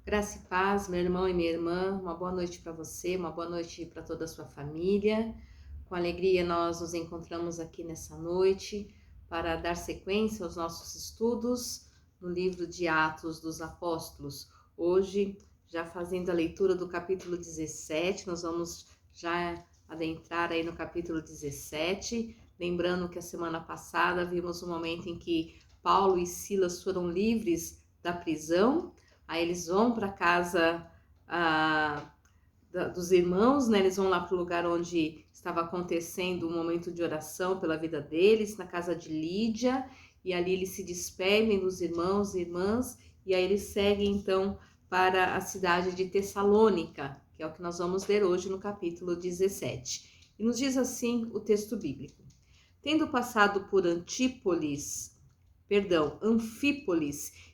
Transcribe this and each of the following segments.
Graça e paz, meu irmão e minha irmã, uma boa noite para você, uma boa noite para toda a sua família. Com alegria nós nos encontramos aqui nessa noite para dar sequência aos nossos estudos no livro de Atos dos Apóstolos. Hoje, já fazendo a leitura do capítulo 17, nós vamos já adentrar aí no capítulo 17, lembrando que a semana passada vimos o momento em que Paulo e Silas foram livres da prisão. Aí eles vão para a casa dos irmãos, né? Eles vão lá para o lugar onde estava acontecendo um momento de oração pela vida deles, na casa de Lídia, e ali eles se despedem dos irmãos e irmãs, e aí eles seguem então para a cidade de Tessalônica, que é o que nós vamos ler hoje no capítulo 17. E nos diz assim o texto bíblico: Tendo passado por Anfípolis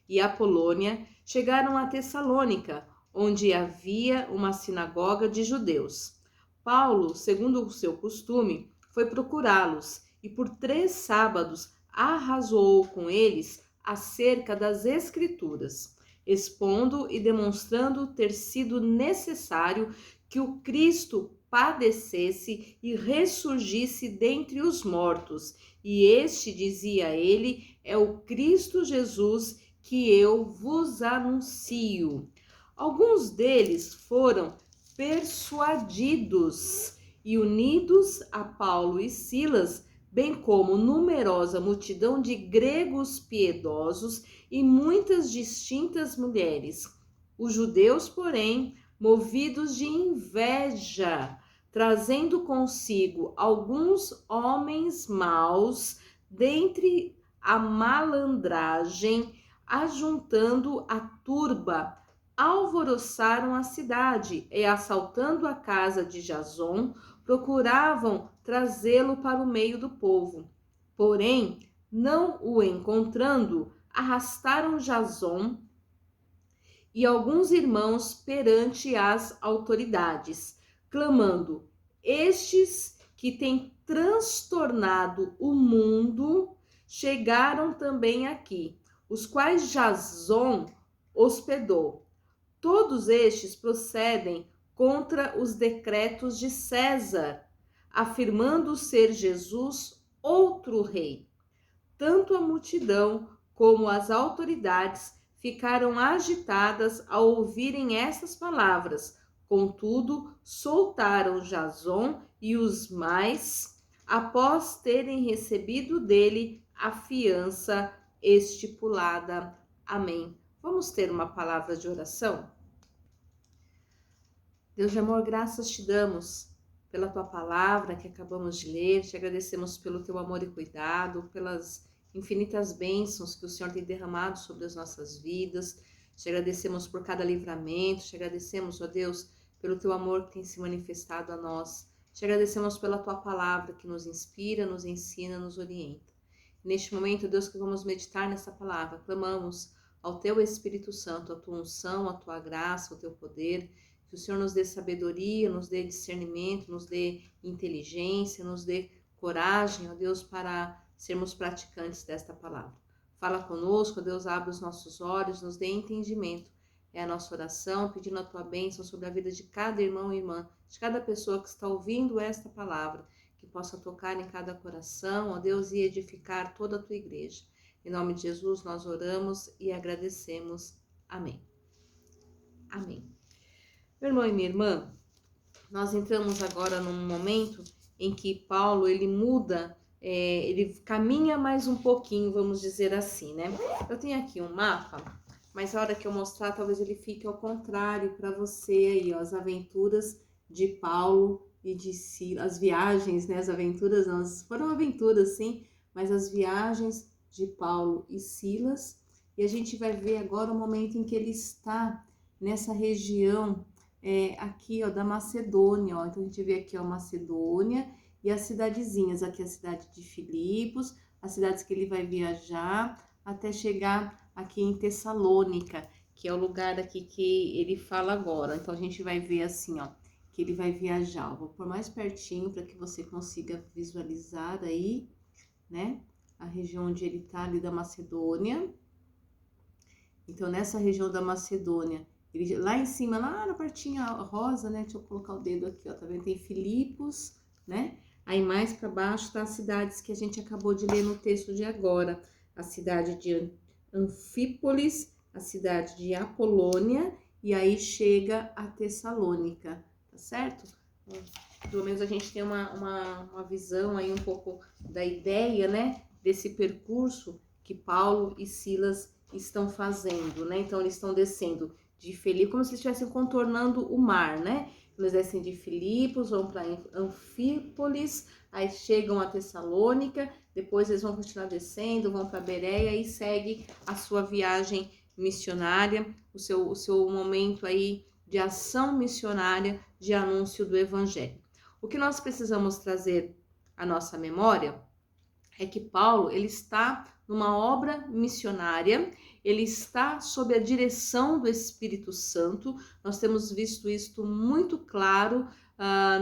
e Apolônia, chegaram a Tessalônica, onde havia uma sinagoga de judeus. Paulo, segundo o seu costume, foi procurá-los e por 3 sábados arrazoou com eles acerca das Escrituras, expondo e demonstrando ter sido necessário que o Cristo padecesse e ressurgisse dentre os mortos. E este, dizia ele, é o Cristo Jesus que eu vos anuncio. Alguns deles foram persuadidos e unidos a Paulo e Silas, bem como numerosa multidão de gregos piedosos e muitas distintas mulheres. Os judeus, porém, movidos de inveja, trazendo consigo alguns homens maus dentre a malandragem, ajuntando a turba, alvoroçaram a cidade e, assaltando a casa de Jason, procuravam trazê-lo para o meio do povo. Porém, não o encontrando, arrastaram Jason e alguns irmãos perante as autoridades, clamando: estes que têm transtornado o mundo chegaram também aqui, os quais Jason hospedou. Todos estes procedem contra os decretos de César, afirmando ser Jesus outro rei. Tanto a multidão como as autoridades ficaram agitadas ao ouvirem essas palavras. Contudo, soltaram Jason e os mais, após terem recebido dele a fiança estipulada. Amém. Vamos ter uma palavra de oração? Deus de amor, graças te damos pela tua palavra que acabamos de ler, te agradecemos pelo teu amor e cuidado, pelas infinitas bênçãos que o Senhor tem derramado sobre as nossas vidas, te agradecemos por cada livramento, te agradecemos, ó Deus, pelo teu amor que tem se manifestado a nós, te agradecemos pela tua palavra que nos inspira, nos ensina, nos orienta. Neste momento, Deus, que vamos meditar nessa palavra, clamamos ao teu Espírito Santo, a tua unção, a tua graça, o teu poder, que o Senhor nos dê sabedoria, nos dê discernimento, nos dê inteligência, nos dê coragem, ó Deus, para sermos praticantes desta palavra. Fala conosco, ó Deus, abre os nossos olhos, nos dê entendimento. É a nossa oração, pedindo a tua bênção sobre a vida de cada irmão e irmã, de cada pessoa que está ouvindo esta palavra, que possa tocar em cada coração, ó Deus, e edificar toda a tua igreja. Em nome de Jesus nós oramos e agradecemos. Amém. Amém. Meu irmão e minha irmã, nós entramos agora num momento em que Paulo, ele muda, ele caminha mais um pouquinho, vamos dizer assim, né? Eu tenho aqui um mapa, mas a hora que eu mostrar, talvez ele fique ao contrário para você aí, ó, as aventuras de Paulo e de Silas, as viagens, né? As aventuras, não, foram aventuras, sim, mas as viagens de Paulo e Silas, e a gente vai ver agora o momento em que ele está nessa região aqui, ó, da Macedônia, ó. Então a gente vê aqui, ó, Macedônia e as cidadezinhas, aqui a cidade de Filipos, as cidades que ele vai viajar até chegar aqui em Tessalônica, que é o lugar aqui que ele fala agora. Então a gente vai ver assim, ó, que ele vai viajar. Eu vou pôr mais pertinho para que você consiga visualizar aí, né, a região onde ele tá ali da Macedônia. Então nessa região da Macedônia, Ele, lá em cima, lá na partinha rosa, né? Deixa eu colocar o dedo aqui, ó, tá vendo? Tem Filipos, né? Aí mais para baixo tá as cidades que a gente acabou de ler no texto de agora. A cidade de Anfípolis, a cidade de Apolônia, e aí chega a Tessalônica, tá certo? Pelo menos a gente tem uma visão aí um pouco da ideia, né? Desse percurso que Paulo e Silas estão fazendo, né? Então eles estão descendo de Filipos, como se estivessem contornando o mar, né? Eles descem de Filipos, vão para Anfípolis, aí chegam a Tessalônica, depois eles vão continuar descendo, vão para Bereia e segue a sua viagem missionária, o seu momento aí de ação missionária, de anúncio do evangelho. O que nós precisamos trazer à nossa memória é que Paulo, ele está numa obra missionária, ele está sob a direção do Espírito Santo. Nós temos visto isso muito claro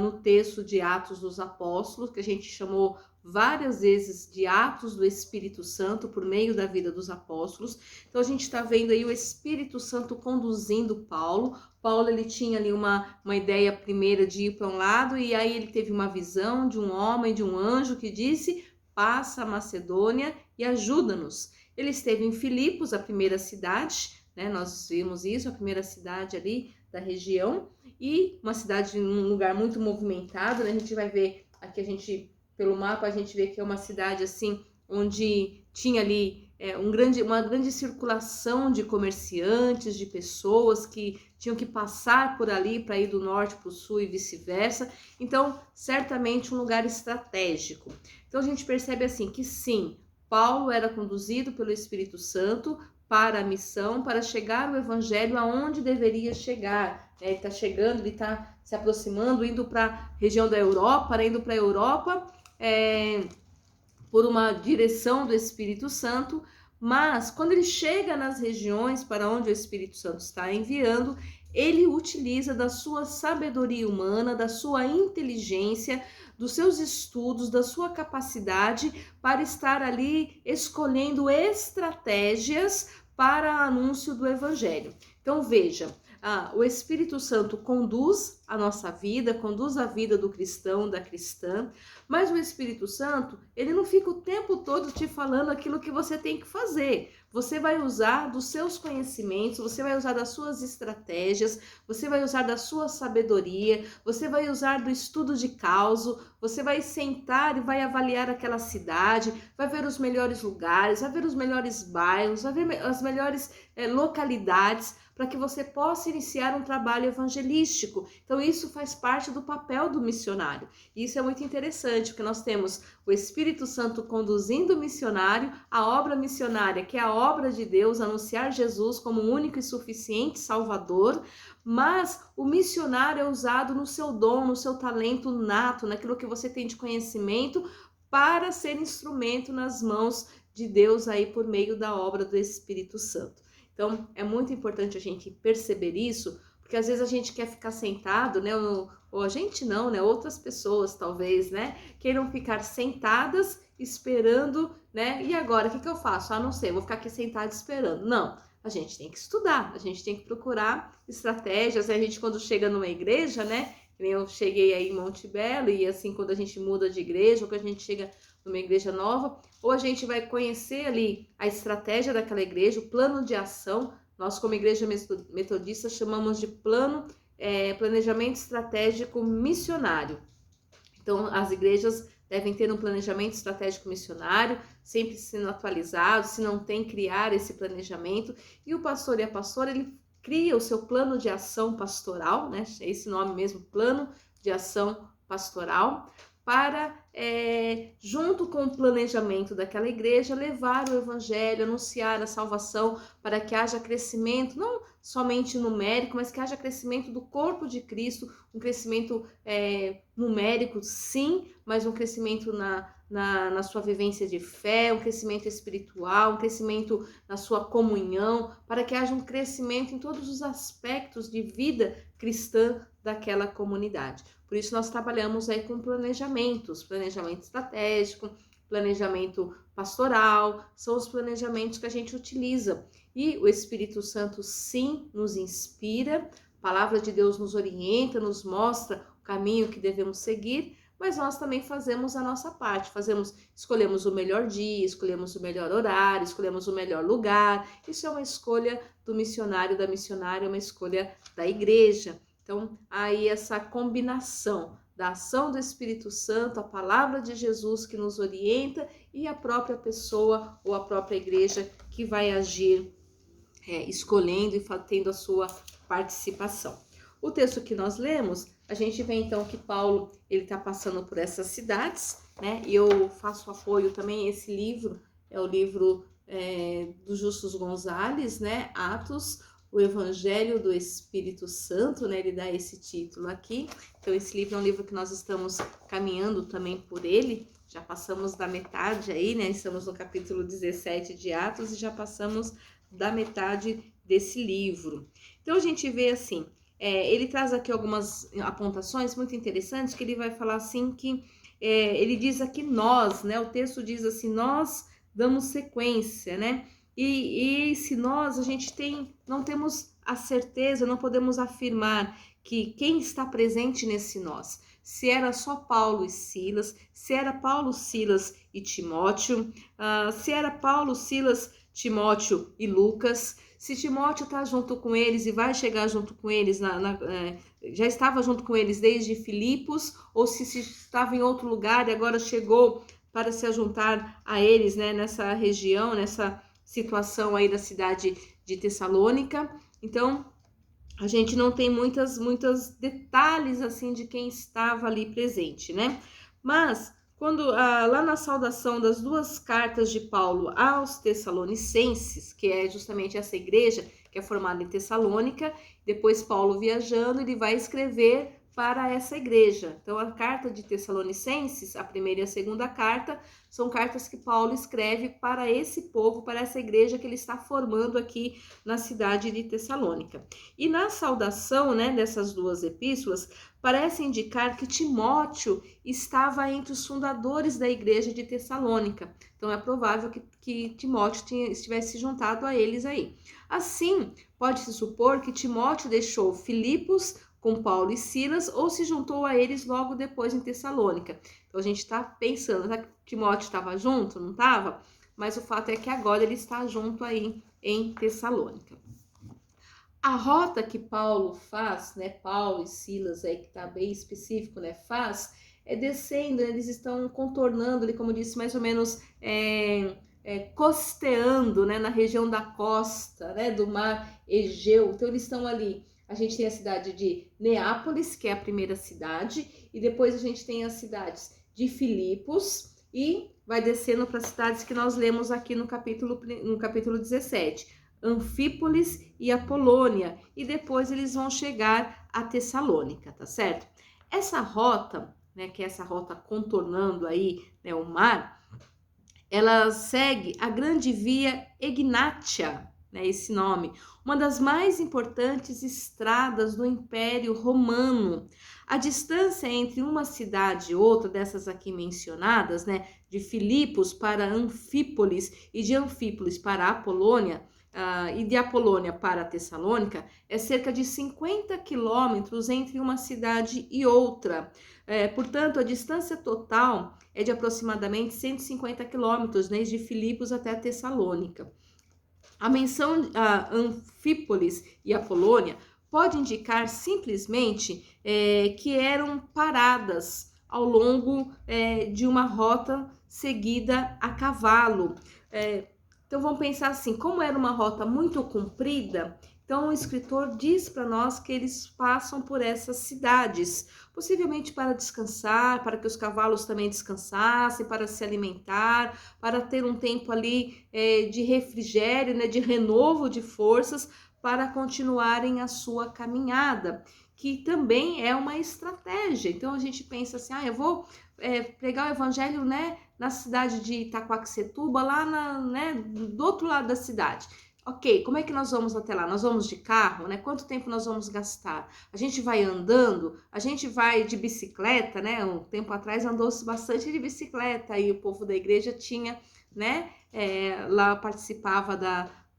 no texto de Atos dos Apóstolos, que a gente chamou várias vezes de Atos do Espírito Santo por meio da vida dos apóstolos. Então a gente está vendo aí o Espírito Santo conduzindo Paulo. Paulo, ele tinha ali uma ideia primeira de ir para um lado, e aí ele teve uma visão de um homem, de um anjo que disse: passa a Macedônia e ajuda-nos. Ele esteve em Filipos, a primeira cidade, né? Nós vimos isso, a primeira cidade ali da região, e uma cidade num lugar muito movimentado, né? A gente vai ver aqui, pelo mapa a gente vê que é uma cidade assim, onde tinha ali uma grande circulação de comerciantes, de pessoas que tinham que passar por ali para ir do norte para o sul e vice-versa. Então, certamente um lugar estratégico. Então a gente percebe assim que sim, Paulo era conduzido pelo Espírito Santo para a missão, para chegar o evangelho aonde deveria chegar. Ele está chegando, ele está se aproximando, indo para a região da Europa, indo para a Europa por uma direção do Espírito Santo. Mas quando ele chega nas regiões para onde o Espírito Santo está enviando, ele utiliza da sua sabedoria humana, da sua inteligência, dos seus estudos, da sua capacidade para estar ali escolhendo estratégias para o anúncio do evangelho. Então veja, o Espírito Santo conduz a nossa vida, conduz a vida do cristão, da cristã, mas o Espírito Santo, ele não fica o tempo todo te falando aquilo que você tem que fazer. Você vai usar dos seus conhecimentos, você vai usar das suas estratégias, você vai usar da sua sabedoria, você vai usar do estudo de causa, você vai sentar e vai avaliar aquela cidade, vai ver os melhores lugares, vai ver os melhores bairros, vai ver as melhores localidades, para que você possa iniciar um trabalho evangelístico. Então isso faz parte do papel do missionário. E isso é muito interessante, porque nós temos o Espírito Santo conduzindo o missionário, a obra missionária, que é a obra de Deus, anunciar Jesus como o único e suficiente Salvador, mas o missionário é usado no seu dom, no seu talento nato, naquilo que você tem de conhecimento, para ser instrumento nas mãos de Deus aí por meio da obra do Espírito Santo. Então, é muito importante a gente perceber isso, porque às vezes a gente quer ficar sentado, né? Ou a gente não, né? Outras pessoas, talvez, né? Queiram ficar sentadas esperando, né? E agora, o que eu faço? Não sei, vou ficar aqui sentado esperando. Não, a gente tem que estudar, a gente tem que procurar estratégias. A gente, quando chega numa igreja, né? Eu cheguei aí em Monte Belo, e assim, quando a gente muda de igreja, ou quando a gente chega numa igreja nova, ou a gente vai conhecer ali a estratégia daquela igreja, o plano de ação. Nós, como igreja metodista, chamamos de planejamento estratégico missionário. Então, as igrejas devem ter um planejamento estratégico missionário, sempre sendo atualizado, se não tem, criar esse planejamento. E o pastor e a pastora, ele cria o seu plano de ação pastoral, né? É esse nome mesmo, plano de ação pastoral, para, junto com o planejamento daquela igreja, levar o evangelho, anunciar a salvação, para que haja crescimento, não somente numérico, mas que haja crescimento do corpo de Cristo, um crescimento numérico, sim, mas um crescimento na sua vivência de fé, um crescimento espiritual, um crescimento na sua comunhão, para que haja um crescimento em todos os aspectos de vida cristã daquela comunidade. Por isso nós trabalhamos aí com planejamento estratégico, planejamento pastoral, são os planejamentos que a gente utiliza. e o Espírito Santo sim nos inspira, a palavra de Deus nos orienta, nos mostra o caminho que devemos seguir, mas nós também fazemos a nossa parte, escolhemos o melhor dia, escolhemos o melhor horário, escolhemos o melhor lugar. Isso é uma escolha do missionário, da missionária, uma escolha da igreja. Então, aí essa combinação da ação do Espírito Santo, a palavra de Jesus que nos orienta e a própria pessoa ou a própria igreja que vai agir escolhendo e tendo a sua participação. O texto que nós lemos, a gente vê então que Paulo ele está passando por essas cidades, né? E eu faço apoio também, esse livro é o livro do Justus Gonzalez, né? Atos, o Evangelho do Espírito Santo, né? Ele dá esse título aqui. Então esse livro é um livro que nós estamos caminhando também por ele, já passamos da metade aí, né? Estamos no capítulo 17 de Atos e já passamos da metade desse livro. Então a gente vê assim, ele traz aqui algumas apontações muito interessantes, que ele vai falar assim que, ele diz aqui nós, né? O texto diz assim, nós damos sequência, né? E se nós, a gente não temos a certeza, não podemos afirmar que quem está presente nesse nós, se era só Paulo e Silas, se era Paulo, Silas e Timóteo, se era Paulo, Silas, Timóteo e Lucas, se Timóteo está junto com eles e vai chegar junto com eles, já estava junto com eles desde Filipos, ou se estava em outro lugar e agora chegou para se juntar a eles, né, nessa região, nessa situação aí da cidade de Tessalônica. Então, a gente não tem muitos detalhes assim de quem estava ali presente, né? Mas quando lá na saudação das duas cartas de Paulo aos Tessalonicenses, que é justamente essa igreja que é formada em Tessalônica, depois Paulo viajando, ele vai escrever para essa igreja. Então a carta de Tessalonicenses, a primeira e a segunda carta, são cartas que Paulo escreve para esse povo, para essa igreja que ele está formando aqui na cidade de Tessalônica. E na saudação, né, dessas duas epístolas, parece indicar que Timóteo estava entre os fundadores da igreja de Tessalônica. Então é provável que Timóteo estivesse juntado a eles aí. Assim, pode-se supor que Timóteo deixou Filipos com Paulo e Silas ou se juntou a eles logo depois em Tessalônica. Então a gente está pensando, será que Timóteo estava junto? Não estava? Mas o fato é que agora ele está junto aí em Tessalônica. A rota que Paulo faz, né, Paulo e Silas aí que está bem específico, né, faz, é descendo, eles estão contornando ali, como disse, mais ou menos costeando, né, na região da costa, né, do mar Egeu. Então eles estão ali, a gente tem a cidade de Neápolis, que é a primeira cidade, e depois a gente tem as cidades de Filipos e vai descendo para as cidades que nós lemos aqui no capítulo 17. Anfípolis e Apolônia, e depois eles vão chegar a Tessalônica, tá certo? Essa rota, né, que é essa rota contornando aí, né, o mar, ela segue a grande via Egnatia, né, esse nome, uma das mais importantes estradas do Império Romano. A distância entre uma cidade e outra, dessas aqui mencionadas, né, de Filipos para Anfípolis e de Anfípolis para Apolônia, e de Apolônia para Tessalônica, é cerca de 50 quilômetros entre uma cidade e outra. Portanto, a distância total é de aproximadamente 150 quilômetros, né, de Filipos até Tessalônica. A menção a Anfípolis e Apolônia pode indicar simplesmente que eram paradas ao longo de uma rota seguida a cavalo. Então vamos pensar assim, como era uma rota muito comprida, então o escritor diz para nós que eles passam por essas cidades, possivelmente para descansar, para que os cavalos também descansassem, para se alimentar, para ter um tempo ali de refrigério, né, de renovo de forças para continuarem a sua caminhada, que também é uma estratégia. Então a gente pensa assim, eu vou pregar o evangelho, né, na cidade de Itaquaquecetuba, lá do outro lado da cidade. Ok, como é que nós vamos até lá? Nós vamos de carro, né? Quanto tempo nós vamos gastar? A gente vai andando? A gente vai de bicicleta, né? Um tempo atrás andou-se bastante de bicicleta e o povo da igreja tinha, né? Lá participava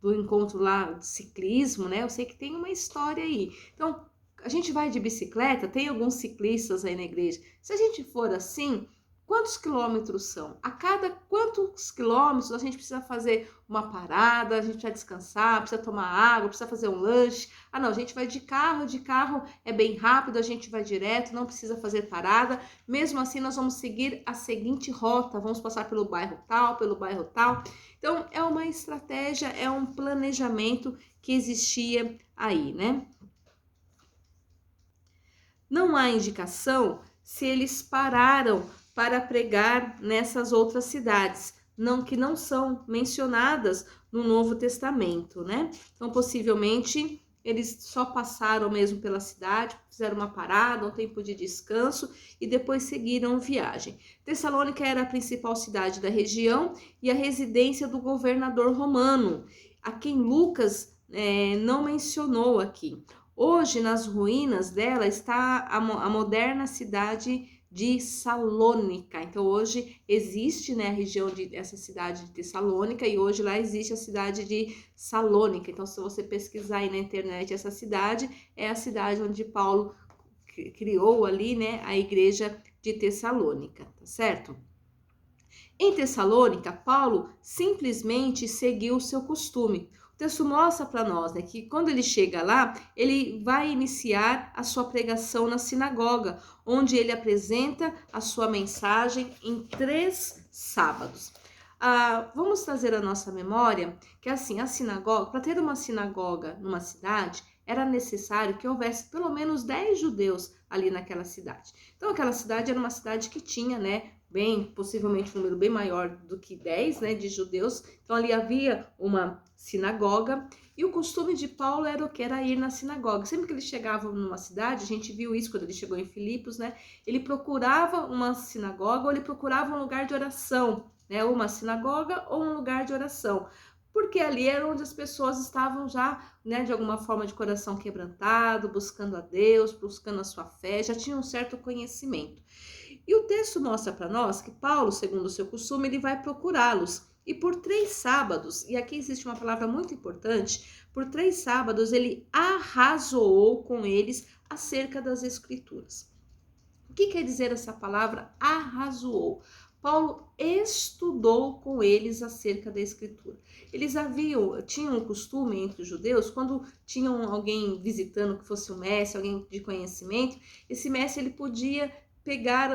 do encontro lá de ciclismo, né? Eu sei que tem uma história aí. Então, a gente vai de bicicleta, tem alguns ciclistas aí na igreja. Se a gente for assim, quantos quilômetros são? A cada quantos quilômetros a gente precisa fazer uma parada, a gente precisa descansar, precisa tomar água, precisa fazer um lanche. Ah, não, a gente vai de carro é bem rápido, a gente vai direto, não precisa fazer parada. Mesmo assim, nós vamos seguir a seguinte rota, vamos passar pelo bairro tal, pelo bairro tal. Então, é uma estratégia, é um planejamento que existia aí, né? Não há indicação se eles pararam para pregar nessas outras cidades, não que não são mencionadas no Novo Testamento, né? Então, possivelmente, eles só passaram mesmo pela cidade, fizeram uma parada, um tempo de descanso e depois seguiram viagem. Tessalônica era a principal cidade da região e a residência do governador romano, a quem Lucas não mencionou aqui. Hoje, nas ruínas dela, está a moderna cidade de Salônica. Então, hoje existe, né, a região essa cidade de Tessalônica e hoje lá existe a cidade de Salônica. Então, se você pesquisar aí na internet essa cidade, é a cidade onde Paulo criou ali, né, a igreja de Tessalônica, tá certo? Em Tessalônica, Paulo simplesmente seguiu o seu costume. O texto mostra para nós, né, que quando ele chega lá, ele vai iniciar a sua pregação na sinagoga, onde ele apresenta a sua mensagem em 3 sábados. Vamos trazer à nossa memória que assim, a sinagoga, para ter uma sinagoga numa cidade, era necessário que houvesse pelo menos 10 judeus ali naquela cidade. Então, aquela cidade era uma cidade que tinha, né, possivelmente um número bem maior do que 10, né, de judeus. Então ali havia uma sinagoga e o costume de Paulo era o que? Era ir na sinagoga. Sempre que ele chegava numa cidade, a gente viu isso quando ele chegou em Filipos, né, ele procurava uma sinagoga ou ele procurava um lugar de oração, né, uma sinagoga ou um lugar de oração. Porque ali era onde as pessoas estavam já, né, de alguma forma de coração quebrantado, buscando a Deus, buscando a sua fé, já tinham um certo conhecimento. E o texto mostra para nós que Paulo, segundo o seu costume, ele vai procurá-los. E por 3 sábados, e aqui existe uma palavra muito importante, por 3 sábados ele arrazoou com eles acerca das Escrituras. O que quer dizer essa palavra arrazoou? Paulo estudou com eles acerca da Escritura. Eles tinham um costume entre os judeus, quando tinham alguém visitando que fosse um mestre, alguém de conhecimento, esse mestre ele podia pegar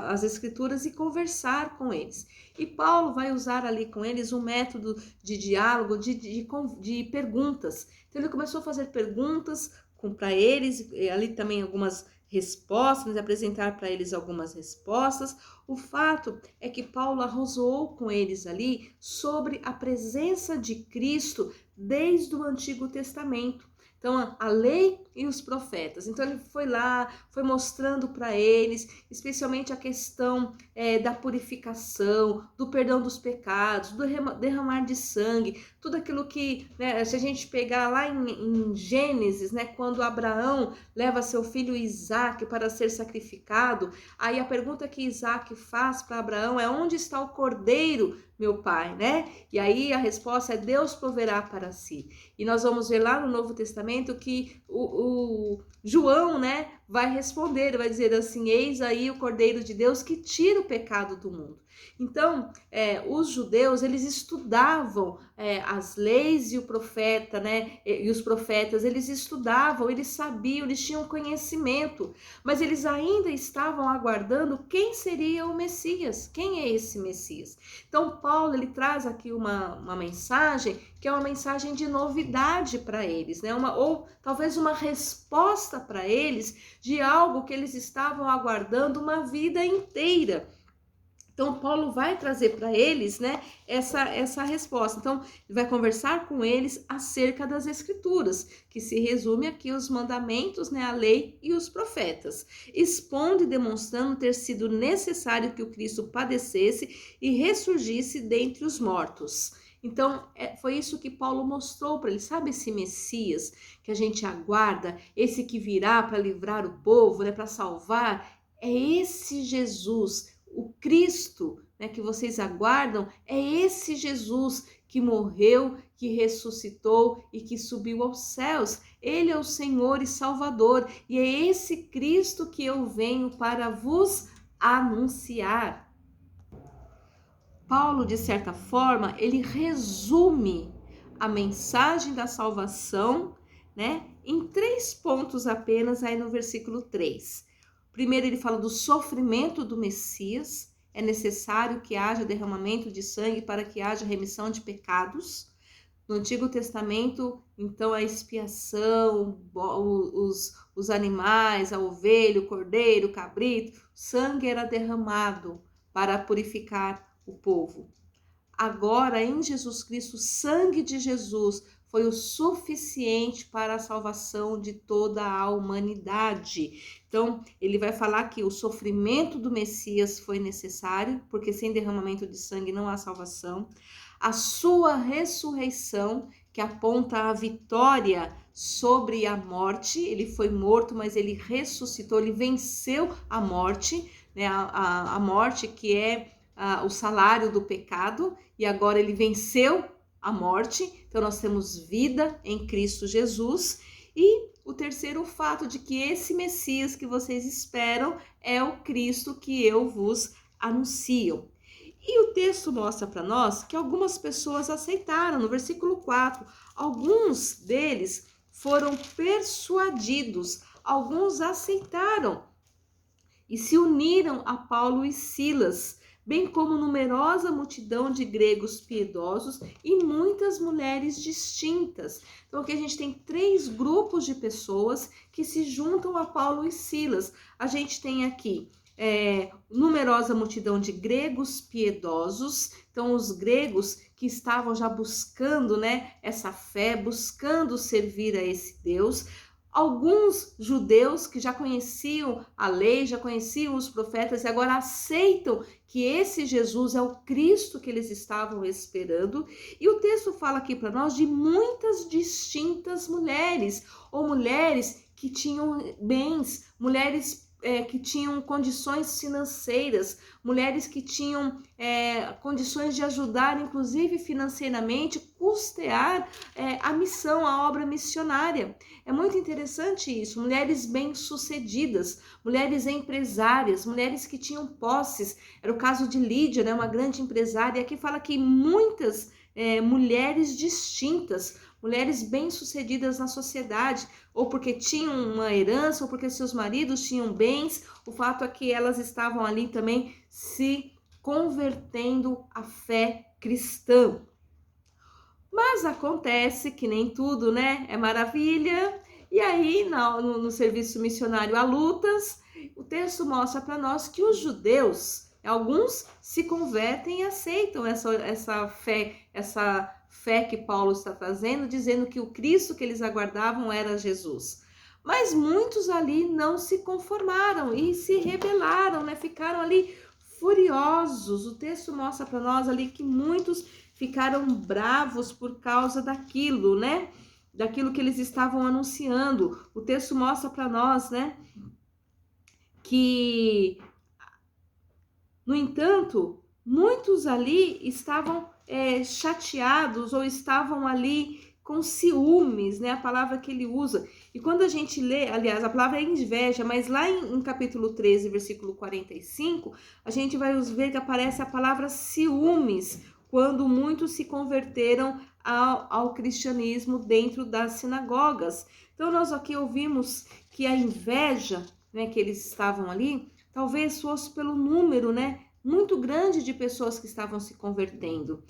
as escrituras e conversar com eles. E Paulo vai usar ali com eles um método de diálogo, de perguntas. Então ele começou a fazer perguntas para eles, ali também algumas respostas, apresentar para eles algumas respostas. O fato é que Paulo arrazoou com eles ali sobre a presença de Cristo desde o Antigo Testamento. Então, a lei e os profetas. Então, ele foi lá, foi mostrando para eles, especialmente a questão da purificação, do perdão dos pecados, do derramar de sangue, tudo aquilo que, né, se a gente pegar lá em Gênesis, né, quando Abraão leva seu filho Isaque para ser sacrificado, aí a pergunta que Isaque faz para Abraão é: onde está o cordeiro, meu pai, né? E aí a resposta é: Deus proverá para si. E nós vamos ver lá no Novo Testamento que o João, né, vai responder, vai dizer assim: eis aí o Cordeiro de Deus que tira o pecado do mundo. Então, os judeus, eles estudavam as leis e o profeta, né, e os profetas, eles estudavam, eles sabiam, eles tinham conhecimento, mas eles ainda estavam aguardando quem seria o Messias, quem é esse Messias. Então, Paulo, ele traz aqui uma mensagem que é uma mensagem de novidade para eles, né, ou talvez uma resposta para eles de algo que eles estavam aguardando uma vida inteira. Então, Paulo vai trazer para eles, né, essa resposta. Então, ele vai conversar com eles acerca das Escrituras, que se resume aqui os mandamentos, né, a lei e os profetas, expondo e demonstrando ter sido necessário que o Cristo padecesse e ressurgisse dentre os mortos. Então, foi isso que Paulo mostrou para eles. Sabe esse Messias que a gente aguarda, esse que virá para livrar o povo, né, para salvar? É esse Jesus, o Cristo, né, que vocês aguardam, é esse Jesus que morreu, que ressuscitou e que subiu aos céus. Ele é o Senhor e Salvador, e é esse Cristo que eu venho para vos anunciar. Paulo, de certa forma, ele resume a mensagem da salvação, né, em 3 pontos apenas, aí no versículo 3. Primeiro, ele fala do sofrimento do Messias. É necessário que haja derramamento de sangue para que haja remissão de pecados. No Antigo Testamento, então, a expiação, os animais, a ovelha, o cordeiro, o cabrito, o sangue era derramado para purificar o povo. Agora, em Jesus Cristo, o sangue de Jesus foi o suficiente para a salvação de toda a humanidade. Então, ele vai falar que o sofrimento do Messias foi necessário, porque sem derramamento de sangue não há salvação. A sua ressurreição, que aponta a vitória sobre a morte. Ele foi morto, mas ele ressuscitou, ele venceu a morte, né? A morte que é o salário do pecado, e agora ele venceu a morte. Então nós temos vida em Cristo Jesus. E o terceiro fato de que esse Messias que vocês esperam é o Cristo que eu vos anuncio. E o texto mostra para nós que algumas pessoas aceitaram. No versículo 4, alguns deles foram persuadidos, alguns aceitaram e se uniram a Paulo e Silas, bem como numerosa multidão de gregos piedosos e muitas mulheres distintas. Então aqui a gente tem 3 grupos de pessoas que se juntam a Paulo e Silas. A gente tem aqui numerosa multidão de gregos piedosos, então os gregos que estavam já buscando, né, essa fé, buscando servir a esse Deus. Alguns judeus que já conheciam a lei, já conheciam os profetas e agora aceitam que esse Jesus é o Cristo que eles estavam esperando. E o texto fala aqui para nós de muitas distintas mulheres, ou mulheres que tinham bens, mulheres que tinham condições financeiras, mulheres que tinham condições de ajudar, inclusive financeiramente, custear a missão, a obra missionária. É muito interessante isso. Mulheres bem-sucedidas, mulheres empresárias, mulheres que tinham posses. Era o caso de Lídia, né, uma grande empresária. E aqui fala que muitas mulheres distintas, mulheres bem-sucedidas na sociedade, ou porque tinham uma herança, ou porque seus maridos tinham bens. O fato é que elas estavam ali também se convertendo à fé cristã. Mas acontece que nem tudo, né, é maravilha. E aí, no serviço missionário há lutas. O texto mostra para nós que os judeus, alguns se convertem e aceitam essa fé que Paulo está trazendo, dizendo que o Cristo que eles aguardavam era Jesus. Mas muitos ali não se conformaram e se rebelaram, né? Ficaram ali furiosos. O texto mostra para nós ali que muitos ficaram bravos por causa daquilo, né? Daquilo que eles estavam anunciando. O texto mostra para nós, né, que, no entanto, muitos ali estavam chateados ou estavam ali com ciúmes, né? A palavra que ele usa. E quando a gente lê, aliás, a palavra é inveja, mas lá em capítulo 13, versículo 45, a gente vai ver que aparece a palavra ciúmes, quando muitos se converteram ao cristianismo dentro das sinagogas. Então nós aqui ouvimos que a inveja, né, que eles estavam ali, talvez fosse pelo número, né, muito grande de pessoas que estavam se convertendo.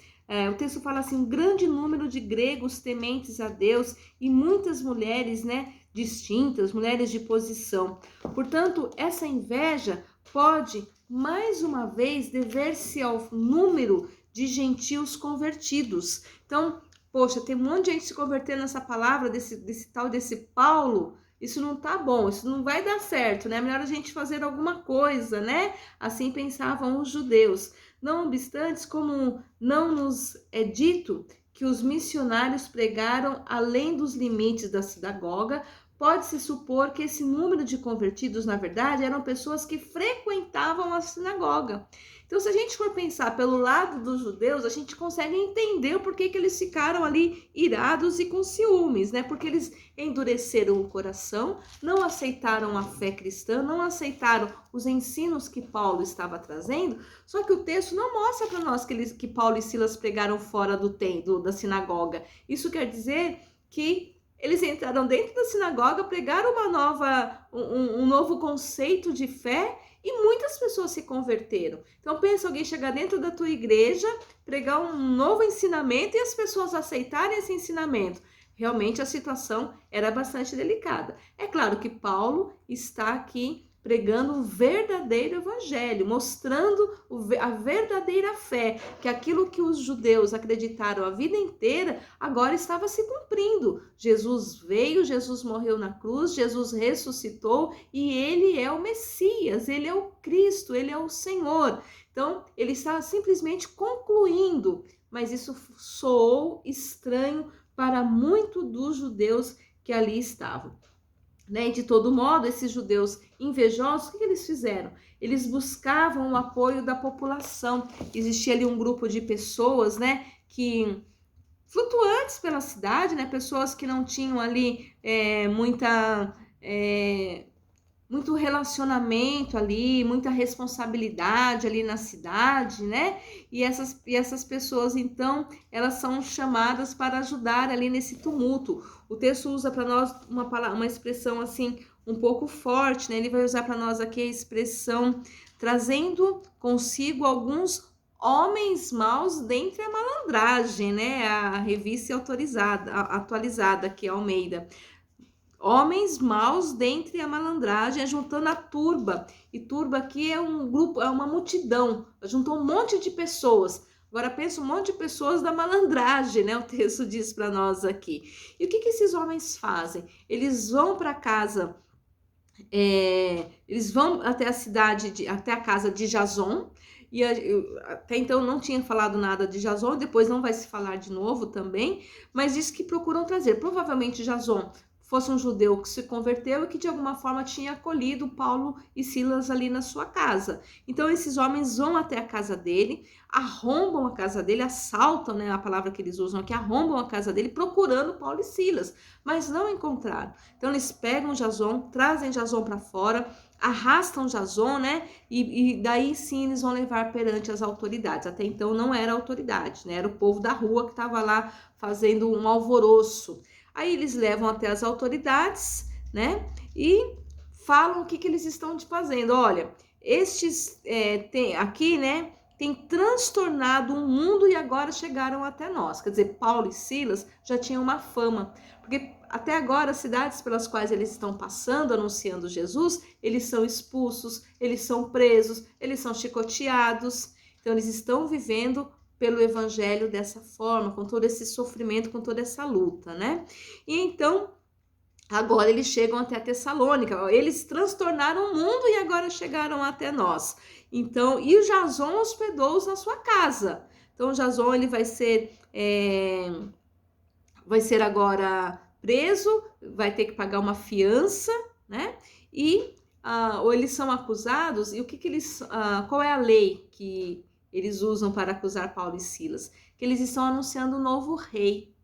O texto fala assim, grande número de gregos tementes a Deus e muitas mulheres, né, distintas, mulheres de posição. Portanto, essa inveja pode, mais uma vez, dever-se ao número de gentios convertidos. Então, poxa, tem um monte de gente se convertendo nessa palavra desse Paulo. Isso não tá bom, isso não vai dar certo, né? É melhor a gente fazer alguma coisa, né? Assim pensavam os judeus. Não obstante, como não nos é dito que os missionários pregaram além dos limites da sinagoga, pode-se supor que esse número de convertidos, na verdade, eram pessoas que frequentavam a sinagoga. Então, se a gente for pensar pelo lado dos judeus, a gente consegue entender o porquê que eles ficaram ali irados e com ciúmes, né? Porque eles endureceram o coração, não aceitaram a fé cristã, não aceitaram os ensinos que Paulo estava trazendo. Só que o texto não mostra para nós que Paulo e Silas pregaram fora do templo, da sinagoga. Isso quer dizer que eles entraram dentro da sinagoga, pregaram um novo conceito de fé e muitas pessoas se converteram. Então pensa alguém chegar dentro da tua igreja, pregar um novo ensinamento e as pessoas aceitarem esse ensinamento. Realmente a situação era bastante delicada. É claro que Paulo está aqui pregando um verdadeiro evangelho, mostrando a verdadeira fé, que aquilo que os judeus acreditaram a vida inteira, agora estava se cumprindo. Jesus veio, Jesus morreu na cruz, Jesus ressuscitou e ele é o Messias, ele é o Cristo, ele é o Senhor. Então, ele está simplesmente concluindo, mas isso soou estranho para muitos dos judeus que ali estavam. Né? De todo modo, esses judeus invejosos, o que eles fizeram? Eles buscavam o apoio da população. Existia ali um grupo de pessoas, né, que flutuantes pela cidade, né, pessoas que não tinham ali muito relacionamento ali, muita responsabilidade ali na cidade, né? E essas pessoas, então, elas são chamadas para ajudar ali nesse tumulto. O texto usa para nós uma expressão assim, um pouco forte, né? Ele vai usar para nós aqui a expressão trazendo consigo alguns homens maus dentre a malandragem, né? A revista atualizada aqui, Almeida. Homens maus dentre a malandragem, juntando a turba. E turba aqui é um grupo, é uma multidão. Juntou um monte de pessoas. Agora pensa um monte de pessoas da malandragem, né? O texto diz para nós aqui. E o que esses homens fazem? Eles vão para casa, eles vão até a cidade, até a casa de Jason. E até então não tinha falado nada de Jason, depois não vai se falar de novo também, mas diz que procuram trazer. Provavelmente Jason fosse um judeu que se converteu e que de alguma forma tinha acolhido Paulo e Silas ali na sua casa. Então esses homens vão até a casa dele, arrombam a casa dele, assaltam, né, a palavra que eles usam aqui, arrombam a casa dele procurando Paulo e Silas, mas não encontraram. Então eles pegam Jason, trazem Jason para fora, arrastam Jason, né, e daí sim eles vão levar perante as autoridades. Até então não era autoridade, né, era o povo da rua que estava lá fazendo um alvoroço. Aí eles levam até as autoridades, né? E falam o que eles estão fazendo. Olha, aqui, né? Tem transtornado o mundo e agora chegaram até nós. Quer dizer, Paulo e Silas já tinham uma fama. Porque até agora, as cidades pelas quais eles estão passando, anunciando Jesus, eles são expulsos, eles são presos, eles são chicoteados. Então, eles estão vivendo pelo evangelho dessa forma, com todo esse sofrimento, com toda essa luta, né? E então, agora eles chegam até a Tessalônica, eles transtornaram o mundo e agora chegaram até nós. Então, e o Jason hospedou-os na sua casa. Então, o Jason, ele vai ser agora preso, vai ter que pagar uma fiança, né? E ou eles são acusados, e o que eles, qual é a lei que eles usam para acusar Paulo e Silas? Que eles estão anunciando um novo rei.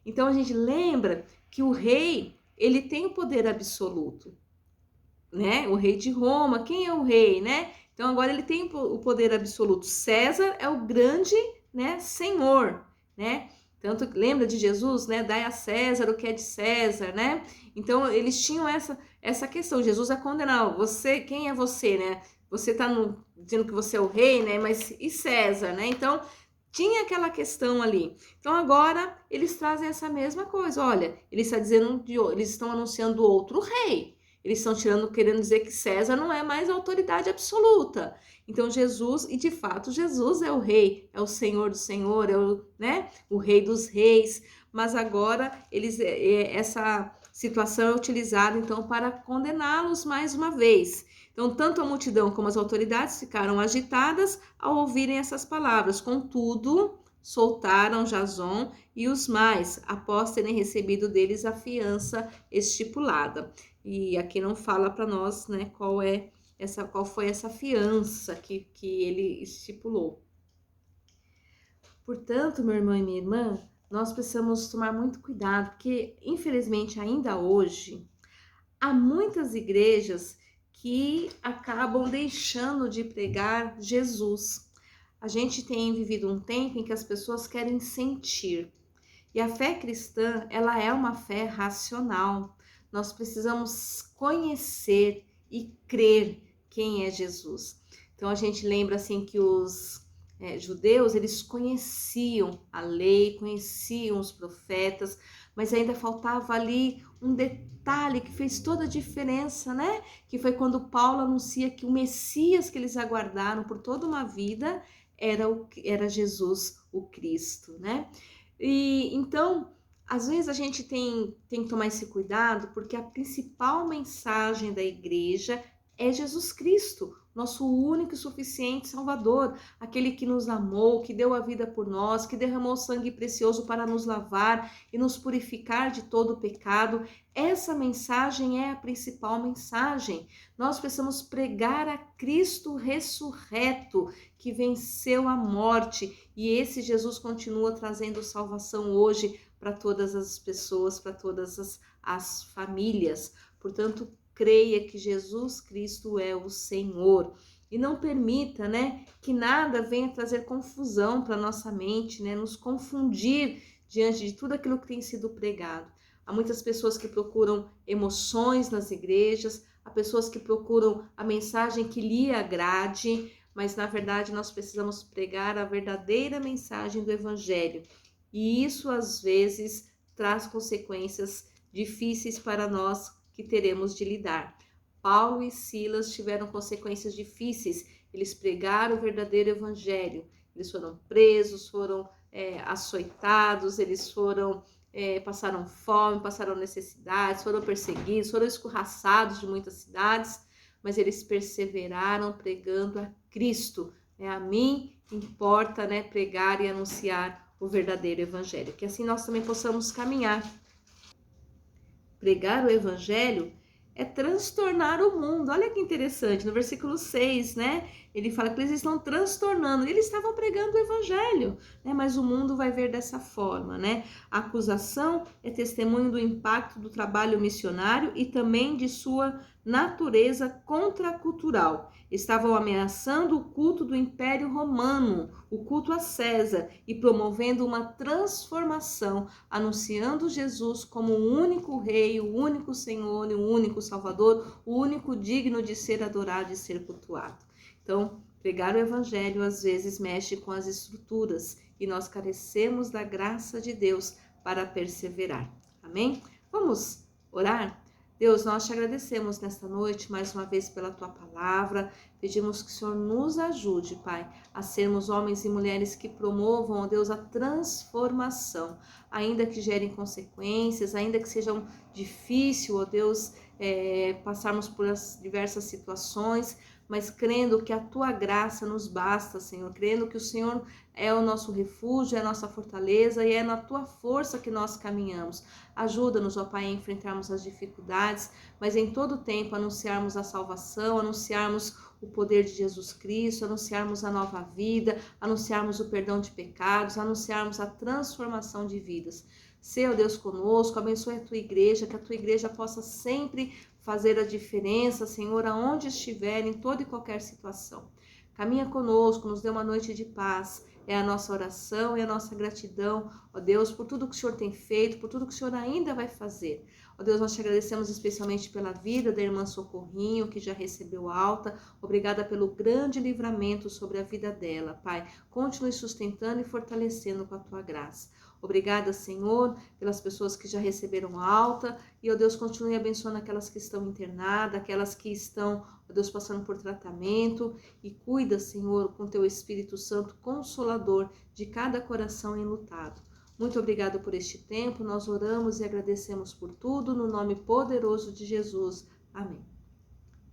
Então a gente lembra que o rei, ele tem o poder absoluto, né? O rei de Roma, quem é o rei, né? Então agora ele tem o poder absoluto. César é o grande, né, senhor, né? Tanto lembra de Jesus, né? Dai a César o que é de César, né? Então eles tinham essa questão. Jesus é condenado. Você, quem é você, né? Você está dizendo que você é o rei, né? Mas e César, né? Então, tinha aquela questão ali. Então, agora, eles trazem essa mesma coisa. Olha, eles estão anunciando outro rei. Eles estão querendo dizer que César não é mais a autoridade absoluta. Então, Jesus, e de fato, Jesus é o rei, é o Senhor do Senhor, é o rei dos reis. Mas agora, essa situação é utilizada, então, para condená-los mais uma vez. Então, tanto a multidão como as autoridades ficaram agitadas ao ouvirem essas palavras. Contudo, soltaram Jason e os mais, após terem recebido deles a fiança estipulada. E aqui não fala para nós, né, qual é qual foi essa fiança que ele estipulou. Portanto, meu irmão e minha irmã, nós precisamos tomar muito cuidado, porque infelizmente ainda hoje há muitas igrejas que acabam deixando de pregar Jesus. A gente tem vivido um tempo em que as pessoas querem sentir. E a fé cristã, ela é uma fé racional. Nós precisamos conhecer e crer quem é Jesus. Então a gente lembra assim que os judeus, eles conheciam a lei, conheciam os profetas, mas ainda faltava ali um detalhe que fez toda a diferença, né? Que foi quando Paulo anuncia que o Messias que eles aguardaram por toda uma vida era Jesus, o Cristo, né? E então, às vezes a gente tem que tomar esse cuidado, porque a principal mensagem da igreja é Jesus Cristo, nosso único e suficiente Salvador, aquele que nos amou, que deu a vida por nós, que derramou sangue precioso para nos lavar e nos purificar de todo o pecado. Essa mensagem é a principal mensagem. Nós precisamos pregar a Cristo ressurreto, que venceu a morte, e esse Jesus continua trazendo salvação hoje para todas as pessoas, para todas as famílias. Portanto, creia que Jesus Cristo é o Senhor. E não permita, né, que nada venha trazer confusão para nossa mente, né, nos confundir diante de tudo aquilo que tem sido pregado. Há muitas pessoas que procuram emoções nas igrejas, há pessoas que procuram a mensagem que lhe agrade, mas na verdade nós precisamos pregar a verdadeira mensagem do Evangelho. E isso às vezes traz consequências difíceis para nós que teremos de lidar. Paulo e Silas tiveram consequências difíceis. Eles pregaram o verdadeiro evangelho. Eles foram presos, foram açoitados, eles passaram fome, passaram necessidades, foram perseguidos, foram escorraçados de muitas cidades, mas eles perseveraram pregando a Cristo. A mim importa, pregar e anunciar o verdadeiro evangelho. Que assim nós também possamos caminhar. Pregar o evangelho é transtornar o mundo. Olha que interessante, no versículo 6, ele fala que eles estão transtornando. Eles estavam pregando o evangelho, mas o mundo vai ver dessa forma, A acusação é testemunho do impacto do trabalho missionário e também de sua natureza contracultural. Estavam ameaçando o culto do Império Romano, o culto a César, e promovendo uma transformação, anunciando Jesus como o único rei, o único Senhor, o único Salvador, o único digno de ser adorado e ser cultuado. Então, pregar o evangelho às vezes mexe com as estruturas e nós carecemos da graça de Deus para perseverar. Amém? Vamos orar? Deus, nós te agradecemos nesta noite mais uma vez pela tua palavra. Pedimos que o Senhor nos ajude, Pai, a sermos homens e mulheres que promovam, ó Deus, a transformação, ainda que gerem consequências, ainda que sejam difícil, ó Deus, passarmos por as diversas situações, mas crendo que a tua graça nos basta, Senhor, crendo que o Senhor é o nosso refúgio, é a nossa fortaleza e é na tua força que nós caminhamos. Ajuda-nos, ó Pai, a enfrentarmos as dificuldades, mas em todo tempo anunciarmos a salvação, anunciarmos o poder de Jesus Cristo, anunciarmos a nova vida, anunciarmos o perdão de pecados, anunciarmos a transformação de vidas. Seu Deus conosco, abençoe a tua igreja, que a tua igreja possa sempre fazer a diferença, Senhor, aonde estiver, em toda e qualquer situação. Caminha conosco, nos dê uma noite de paz. É a nossa oração e a nossa gratidão, ó Deus, por tudo que o Senhor tem feito, por tudo que o Senhor ainda vai fazer. Ó Deus, nós te agradecemos especialmente pela vida da irmã Socorrinho, que já recebeu alta. Obrigada pelo grande livramento sobre a vida dela, Pai. Continue sustentando e fortalecendo com a tua graça. Obrigada, Senhor, pelas pessoas que já receberam alta. E, ó Deus, continue abençoando aquelas que estão internadas, aquelas que estão, ó Deus, passando por tratamento. E cuida, Senhor, com teu Espírito Santo Consolador de cada coração enlutado. Muito obrigado por este tempo. Nós oramos e agradecemos por tudo, no nome poderoso de Jesus. Amém.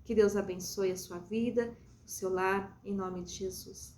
Que Deus abençoe a sua vida, o seu lar, em nome de Jesus.